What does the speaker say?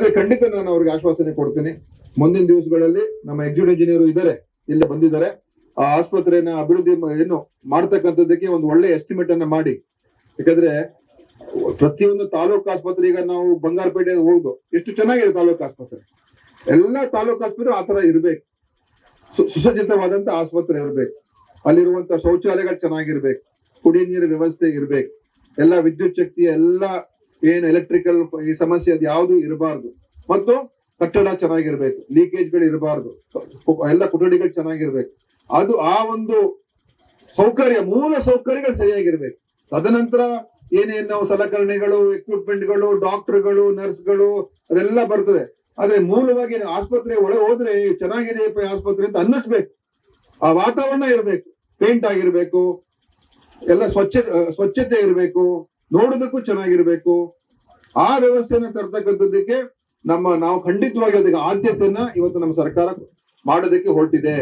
ಆದ್ರೆ ಖಂಡಿತ ನಾನು ಅವ್ರಿಗೆ ಆಶ್ವಾಸನೆ ಕೊಡ್ತೀನಿ. ಮುಂದಿನ ದಿವಸಗಳಲ್ಲಿ ನಮ್ಮ ಎಕ್ಸಿಕ್ಯೂಟಿವ್ ಇಂಜಿನಿಯರ್ ಇದ್ದಾರೆ, ಇಲ್ಲಿ ಬಂದಿದ್ದಾರೆ. ಆ ಆಸ್ಪತ್ರೆನ ಅಭಿವೃದ್ಧಿ ಏನು ಮಾಡ್ತಕ್ಕಂಥದ್ದಕ್ಕೆ ಒಂದು ಒಳ್ಳೆ ಎಸ್ಟಿಮೇಟ್ ಅನ್ನ ಮಾಡಿ. ಯಾಕಂದ್ರೆ ಪ್ರತಿಯೊಂದು ತಾಲೂಕು ಆಸ್ಪತ್ರೆ, ಈಗ ನಾವು ಬಂಗಾರಪೇಟೆ ಹೋಗುದು, ಎಷ್ಟು ಚೆನ್ನಾಗಿದೆ ತಾಲೂಕು ಆಸ್ಪತ್ರೆ. ಎಲ್ಲಾ ತಾಲೂಕು ಆಸ್ಪತ್ರೆ ಆತರ ಇರ್ಬೇಕು, ಸುಸಜ್ಜಿತವಾದಂತ ಆಸ್ಪತ್ರೆ ಇರ್ಬೇಕು. ಅಲ್ಲಿರುವಂತ ಶೌಚಾಲಯಗಳು ಚೆನ್ನಾಗಿರ್ಬೇಕು, ಕುಡಿಯ ನೀರಿನ ವ್ಯವಸ್ಥೆ ಇರ್ಬೇಕು, ಎಲ್ಲ ವಿದ್ಯುತ್ ಶಕ್ತಿ, ಎಲ್ಲ ಏನು ಎಲೆಕ್ಟ್ರಿಕಲ್ ಈ ಸಮಸ್ಯೆ ಅದು ಯಾವುದು ಇರಬಾರ್ದು. ಮತ್ತು ಕಟ್ಟಡ ಚೆನ್ನಾಗಿರ್ಬೇಕು, ಲೀಕೇಜ್ಗಳು ಇರಬಾರ್ದು, ಎಲ್ಲ ಕೊಠಡಿಗಳು ಚೆನ್ನಾಗಿರ್ಬೇಕು. ಅದು ಆ ಒಂದು ಸೌಕರ್ಯ, ಮೂಲ ಸೌಕರ್ಯಗಳು ಸರಿಯಾಗಿರ್ಬೇಕು. ತದನಂತರ ಏನೇನು ನಾವು ಸಲಕರಣೆಗಳು, ಎಕ್ವಿಪ್ಮೆಂಟ್ಗಳು, ಡಾಕ್ಟರ್ಗಳು, ನರ್ಸ್ಗಳು ಅದೆಲ್ಲ ಬರ್ತದೆ. ಆದ್ರೆ ಮೂಲವಾಗಿ ಆಸ್ಪತ್ರೆ ಒಳಗೆ ಹೋದ್ರೆ ಚೆನ್ನಾಗಿದೆ ಆಸ್ಪತ್ರೆ ಅಂತ ಅನ್ನಿಸ್ಬೇಕು. ಆ ವಾತಾವರಣ ಇರ್ಬೇಕು, ಪೇಂಟ್ ಆಗಿರ್ಬೇಕು, ಎಲ್ಲ ಸ್ವಚ್ಛತೆ ಇರಬೇಕು, ನೋಡೋದಕ್ಕೂ ಚೆನ್ನಾಗಿರ್ಬೇಕು. ಆ ವ್ಯವಸ್ಥೆನ ತರ್ತಕ್ಕಂಥದ್ದಕ್ಕೆ ನಾವು ಖಂಡಿತವಾಗಿ ಅದಕ್ಕೆ ಆದ್ಯತೆಯನ್ನ ಇವತ್ತು ನಮ್ಮ ಸರ್ಕಾರ ಮಾಡೋದಕ್ಕೆ ಹೊರಟಿದೆ.